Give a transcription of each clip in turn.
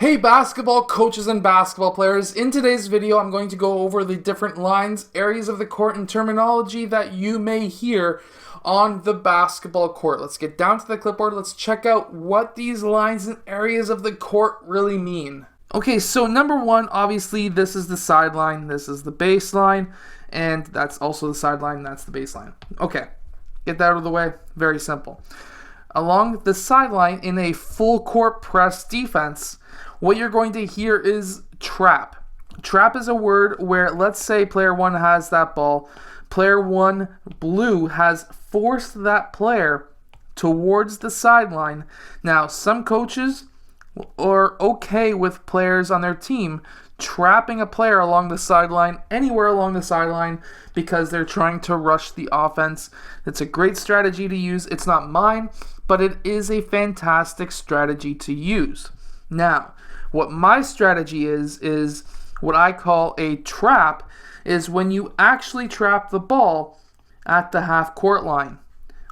Hey basketball coaches and basketball players, in today's video I'm going to go over the different lines, areas of the court, and terminology that you may hear on the basketball court. Let's get down to the clipboard. Let's check out what these lines and areas of the court really mean. Okay, so number one, obviously this is the sideline, this is the baseline, and that's also the sideline, that's the baseline. Okay, get that out of the way, very simple. Along the sideline in a full court press defense, what you're going to hear is trap. Trap is a word where, let's say player one has that ball. Player one, blue, has forced that player towards the sideline. Now, some coaches are okay with players on their team trapping a player along the sideline, anywhere along the sideline, because they're trying to rush the offense. It's a great strategy to use. It's not mine, but it is a fantastic strategy to use. Now, what my strategy is what I call a trap, is when you actually trap the ball at the half court line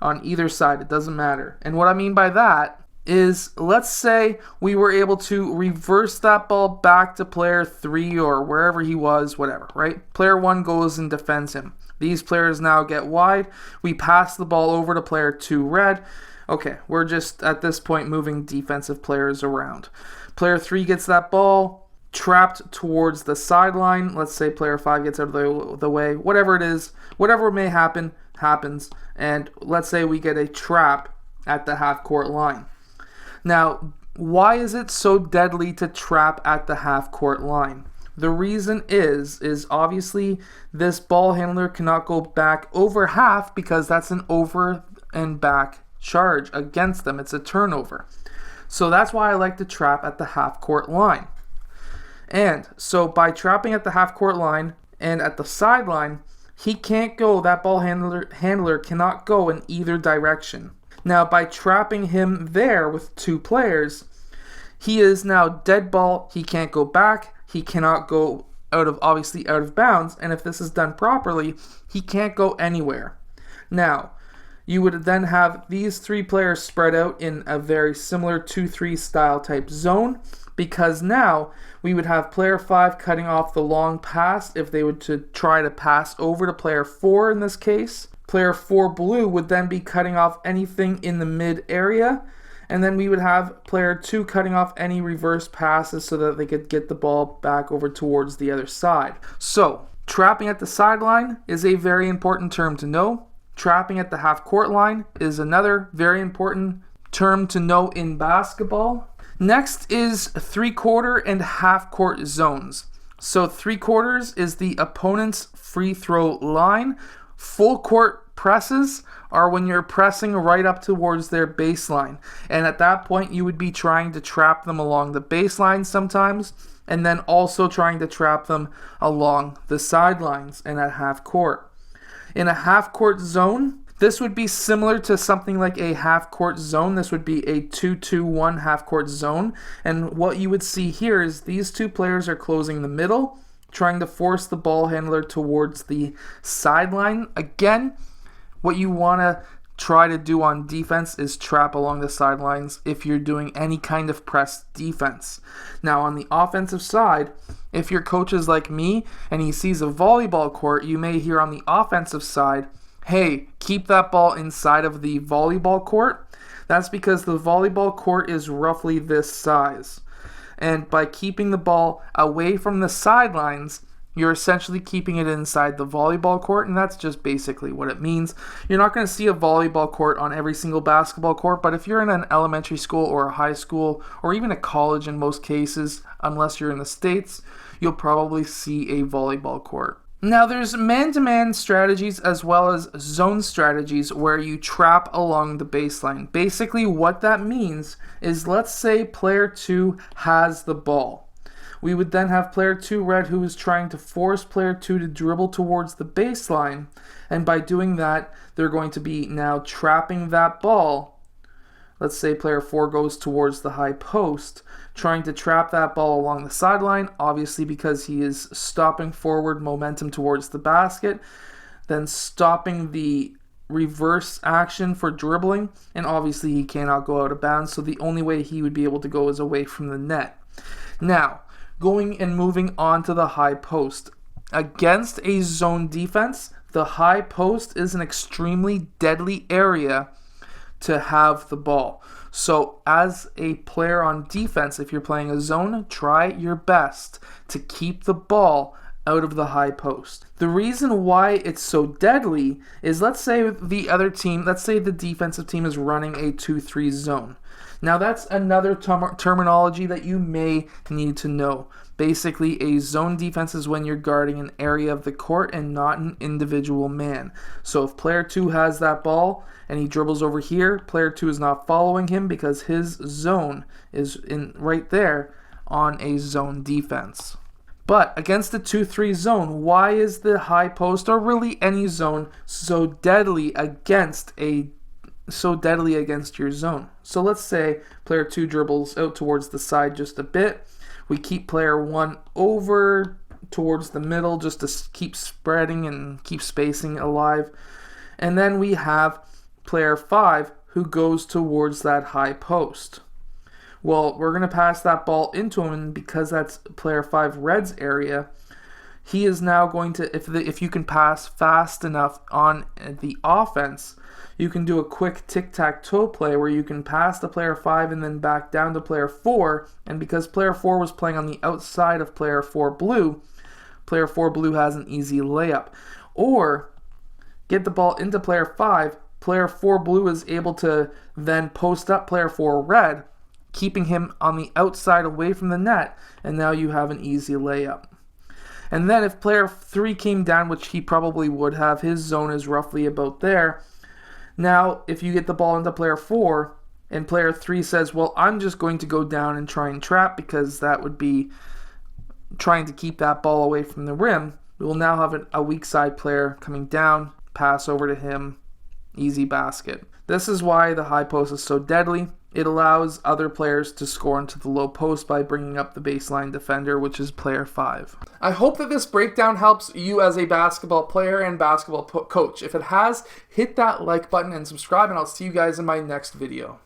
on either side. It doesn't matter. And what I mean by that is, let's say we were able to reverse that ball back to player three or wherever he was, whatever, right? Player one goes and defends him. These players now get wide. We pass the ball over to player two, red. Okay, we're just at this point moving defensive players around. Player 3 gets that ball, trapped towards the sideline. Let's say player 5 gets out of the way. Whatever it is, whatever may happen, happens. And let's say we get a trap at the half-court line. Now, why is it so deadly to trap at the half-court line? The reason is obviously this ball handler cannot go back over half because that's an over and back charge against them. It's a turnover. So that's why I like to trap at the half-court line. And so by trapping at the half-court line and at the sideline, he can't go, that ball handler cannot go in either direction. Now by trapping him there with two players, he is now dead ball. He can't go back. He cannot go obviously out of bounds. And if this is done properly, he can't go anywhere. Now, you would then have these three players spread out in a very similar 2-3 style type zone, because now we would have player 5 cutting off the long pass if they would to try to pass over to player 4 in this case. Player 4 blue would then be cutting off anything in the mid area, and then we would have player 2 cutting off any reverse passes so that they could get the ball back over towards the other side. So, trapping at the sideline is a very important term to know. Trapping at the half-court line is another very important term to know in basketball. Next is three-quarter and half-court zones. So three-quarters is the opponent's free throw line. Full-court presses are when you're pressing right up towards their baseline. And at that point, you would be trying to trap them along the baseline sometimes, and then also trying to trap them along the sidelines and at half-court. In a half-court zone, this would be similar to something like a half-court zone. This would be a 2-2-1 half-court zone. And what you would see here is these two players are closing the middle, trying to force the ball handler towards the sideline. Again, what you want to try to do on defense is trap along the sidelines if you're doing any kind of press defense. Now, on the offensive side, if your coach is like me and he sees a volleyball court, you may hear on the offensive side, hey, keep that ball inside of the volleyball court. That's because the volleyball court is roughly this size. And by keeping the ball away from the sidelines, you're essentially keeping it inside the volleyball court, and that's just basically what it means. You're not going to see a volleyball court on every single basketball court, but if you're in an elementary school or a high school or even a college in most cases, unless you're in the States, you'll probably see a volleyball court. Now there's man-to-man strategies as well as zone strategies where you trap along the baseline. Basically what that means is, let's say player 2 has the ball. We would then have player 2 red who is trying to force player 2 to dribble towards the baseline, and by doing that they're going to be now trapping that ball. Let's say player 4 goes towards the high post, trying to trap that ball along the sideline, obviously because he is stopping forward momentum towards the basket, then stopping the reverse action for dribbling, and obviously he cannot go out of bounds, so the only way he would be able to go is away from the net. Now, going and moving on to the high post. Against a zone defense, the high post is an extremely deadly area to have the ball. So as a player on defense, if you're playing a zone, try your best to keep the ball out of the high post. The reason why it's so deadly is, let's say the defensive team is running a 2-3 zone. Now that's another terminology that you may need to know. Basically, a zone defense is when you're guarding an area of the court and not an individual man. So if player 2 has that ball and he dribbles over here, player 2 is not following him because his zone is right there on a zone defense. But against the 2-3 zone, why is the high post, or really any zone, so deadly against your zone? So let's say player 2 dribbles out towards the side just a bit. We keep player 1 over towards the middle just to keep spreading and keep spacing alive. And then we have player 5 who goes towards that high post. Well, we're going to pass that ball into him, and because that's player 5 red's area, he is now going to, if you can pass fast enough on the offense, you can do a quick tic-tac-toe play where you can pass to player 5 and then back down to player 4, and because player 4 was playing on the outside of player 4 blue, player 4 blue has an easy layup. Or get the ball into player 5, player 4 blue is able to then post up player 4 red, keeping him on the outside away from the net, and now you have an easy layup. And then if player 3 came down, which he probably would have, his zone is roughly about there. Now, if you get the ball into player 4, and player 3 says, well, I'm just going to go down and try and trap, because that would be trying to keep that ball away from the rim, we will now have a weak side player coming down, pass over to him, easy basket. This is why the high post is so deadly. It allows other players to score into the low post by bringing up the baseline defender, which is player 5. I hope that this breakdown helps you as a basketball player and basketball coach. If it has, hit that like button and subscribe, and I'll see you guys in my next video.